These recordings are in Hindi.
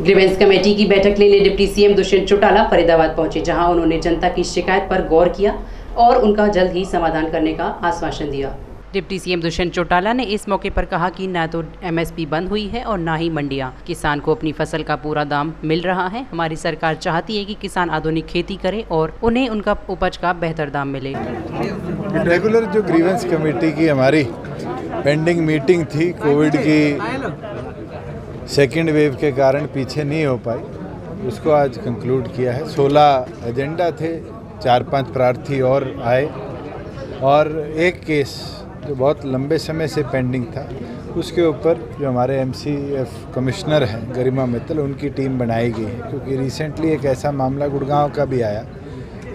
ग्रीवेंस कमेटी की बैठक लेने डिप्टी सीएम दुष्यंत चौटाला फरीदाबाद पहुंचे, जहां उन्होंने जनता की शिकायत पर गौर किया और उनका जल्द ही समाधान करने का आश्वासन दिया। डिप्टी सीएम दुष्यंत चौटाला ने इस मौके पर कहा कि न तो एमएसपी बंद हुई है और ना ही मंडियां। किसान को अपनी फसल का पूरा दाम मिल रहा है। हमारी सरकार चाहती है कि किसान आधुनिक खेती करे और उन्हें उनका उपज का बेहतर दाम मिले। रेगुलर जो ग्रीवेंस कमेटी की हमारी पेंडिंग मीटिंग थी, कोविड की सेकेंड वेव के कारण पीछे नहीं हो पाई, उसको आज कंक्लूड किया है। 16 एजेंडा थे, 4-5 प्रार्थी और आए और एक केस जो बहुत लंबे समय से पेंडिंग था, उसके ऊपर जो हमारे एमसीएफ कमिश्नर हैं गरिमा मित्तल, उनकी टीम बनाई गई है। क्योंकि रिसेंटली एक ऐसा मामला गुड़गांव का भी आया,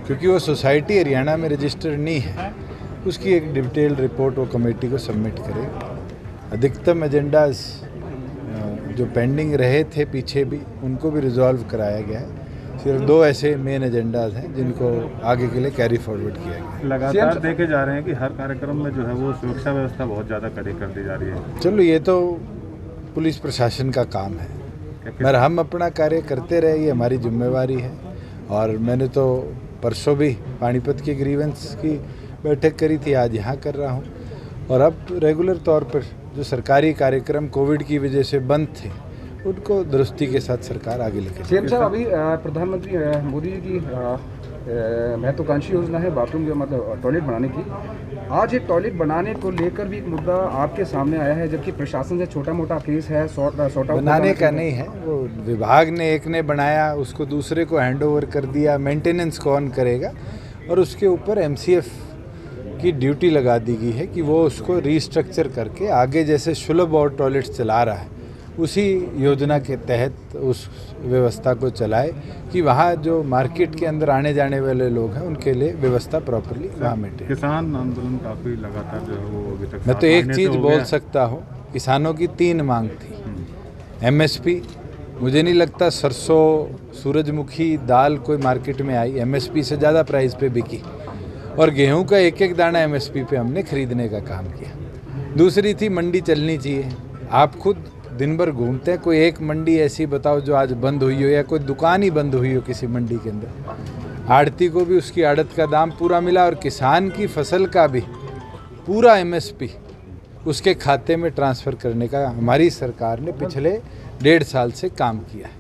क्योंकि वो सोसाइटी हरियाणा में रजिस्टर्ड नहीं है, उसकी एक डिटेल रिपोर्ट वो कमेटी को सबमिट करेगी। अधिकतम एजेंडाज जो पेंडिंग रहे थे पीछे भी, उनको भी रिजॉल्व कराया गया है। सिर्फ 2 ऐसे मेन एजेंडाज हैं जिनको आगे के लिए कैरी फॉरवर्ड किया गया। लगातार देखे जा रहे हैं कि हर कार्यक्रम में जो है वो सुरक्षा व्यवस्था बहुत ज़्यादा कड़ी कर दी जा रही है। चलो, ये तो पुलिस प्रशासन का काम है, मगर हम अपना कार्य करते रहे, ये हमारी जिम्मेवारी है। और मैंने तो परसों भी पानीपत की ग्रीवेंस की बैठक करी थी, आज यहाँ कर रहा हूँ। और अब रेगुलर तौर पर जो सरकारी कार्यक्रम कोविड की वजह से बंद थे, उनको दुरुस्ती के साथ सरकार आगे लेकर सीएम साहब, अभी प्रधानमंत्री मोदी जी की महत्वाकांक्षी योजना है बाथरूम मतलब टॉयलेट बनाने की। आज एक टॉयलेट बनाने को लेकर भी एक मुद्दा आपके सामने आया है, जबकि प्रशासन से छोटा मोटा केस है, सॉर्ट आउट बनाने का नहीं है। वो विभाग ने एक ने बनाया, उसको दूसरे को हैंडओवर कर दिया, मेंटेनेंस कौन करेगा, और उसके ऊपर एमसीएफ की ड्यूटी लगा दी गई है कि वो उसको रीस्ट्रक्चर करके आगे जैसे सुलभ और टॉयलेट्स चला रहा है, उसी योजना के तहत उस व्यवस्था को चलाए कि वहाँ जो मार्केट के अंदर आने जाने वाले लोग हैं उनके लिए व्यवस्था प्रॉपर्ली वहाँ मेंटेन। किसान आंदोलन काफ़ी लगातार जो है वो अभी तक। मैं तो एक चीज़ बोल सकता हूँ, किसानों की 3 मांग थी। एमएसपी, मुझे नहीं लगता सरसों सूरजमुखी दाल कोई मार्केट में आई एमएसपी से ज़्यादा प्राइस पे बिकी, और गेहूं का एक एक दाना एमएसपी पे हमने खरीदने का काम किया। दूसरी थी मंडी चलनी चाहिए। आप खुद दिन भर घूमते हैं, कोई एक मंडी ऐसी बताओ जो आज बंद हुई हो, या कोई दुकान ही बंद हुई हो किसी मंडी के अंदर। आड़ती को भी उसकी आड़त का दाम पूरा मिला, और किसान की फसल का भी पूरा एमएसपी उसके खाते में ट्रांसफ़र करने का हमारी सरकार ने पिछले 1.5 साल से काम किया है।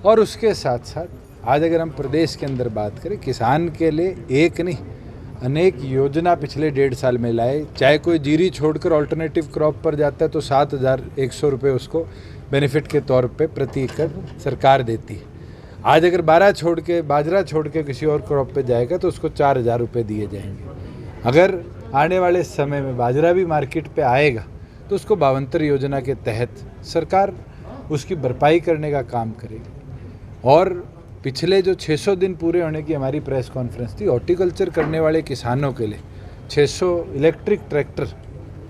और उसके साथ साथ आज अगर हम प्रदेश के अंदर बात करें, किसान के लिए एक नहीं अनेक योजना पिछले 1.5 साल में लाए। चाहे कोई जीरी छोड़कर ऑल्टरनेटिव क्रॉप पर जाता है तो 7,100 रुपये उसको बेनिफिट के तौर पे प्रति एकड़ सरकार देती है। आज अगर बाजरा छोड़ के किसी और क्रॉप पे जाएगा तो उसको 4,000 रुपये दिए जाएंगे। अगर आने वाले समय में बाजरा भी मार्केट पे आएगा तो उसको 52 योजना के तहत सरकार उसकी भरपाई करने का काम करेगी। और पिछले जो 600 दिन पूरे होने की हमारी प्रेस कॉन्फ्रेंस थी, हॉर्टिकल्चर करने वाले किसानों के लिए 600 इलेक्ट्रिक ट्रैक्टर।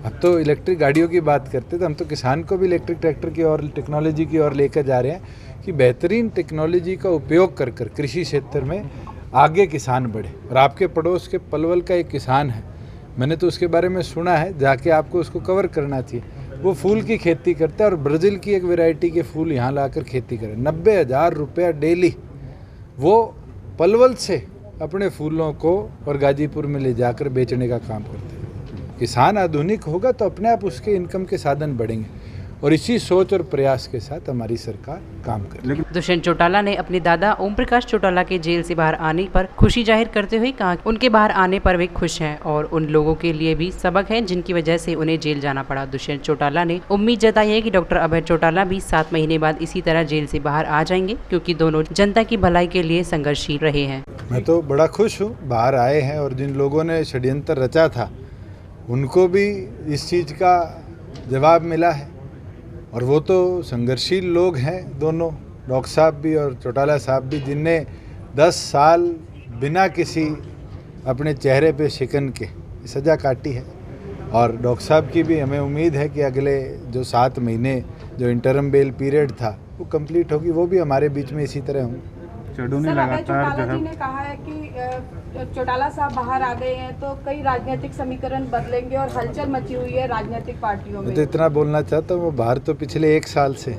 अब तो इलेक्ट्रिक गाड़ियों की बात करते तो हम तो किसान को भी इलेक्ट्रिक ट्रैक्टर की और टेक्नोलॉजी की ओर लेकर जा रहे हैं कि बेहतरीन टेक्नोलॉजी का उपयोग कर कृषि क्षेत्र में आगे किसान बढ़े। और आपके पड़ोस के पलवल का एक किसान है, मैंने तो उसके बारे में सुना है, जाके आपको उसको कवर करना चाहिए। वो फूल की खेती करता है और ब्राज़ील की एक वैरायटी के फूल यहाँ लाकर खेती करे। 90,000 रुपया डेली वो पलवल से अपने फूलों को और गाजीपुर में ले जाकर बेचने का काम करते हैं। किसान आधुनिक होगा तो अपने आप उसके इनकम के साधन बढ़ेंगे, और इसी सोच और प्रयास के साथ हमारी सरकार काम कर रही है। दुष्यंत चौटाला ने अपने दादा ओम प्रकाश चौटाला के जेल से बाहर आने पर खुशी जाहिर करते हुए कहा कि उनके बाहर आने पर वे खुश हैं और उन लोगों के लिए भी सबक है जिनकी वजह से उन्हें जेल जाना पड़ा। दुष्यंत चौटाला ने उम्मीद जताई है कि डॉक्टर अभय चौटाला भी 7 महीने बाद इसी तरह जेल से बाहर आ जाएंगे, क्योंकि दोनों जनता की भलाई के लिए संघर्षशील रहे हैं। मैं तो बड़ा खुश हूँ बाहर आए हैं, और जिन लोगों ने षड्यंत्र रचा था उनको भी इस चीज़ का जवाब मिला है। और वो तो संघर्षशील लोग हैं दोनों, डॉक्टर साहब भी और चौटाला साहब भी, जिनने 10 साल बिना किसी अपने चेहरे पे शिकन के सज़ा काटी है। और डॉक्टर साहब की भी हमें उम्मीद है कि अगले जो 7 महीने जो इंटरम बेल पीरियड था वो कंप्लीट होगी, वो भी हमारे बीच में इसी तरह होंगे। चौटाला जी ने कहा है कि चौटाला साहब बाहर आ गए हैं तो कई राजनीतिक समीकरण बदलेंगे और हलचल मची हुई है राजनीतिक पार्टियों में। मैं तो इतना बोलना चाहता हूँ, वो बाहर तो पिछले 1 साल से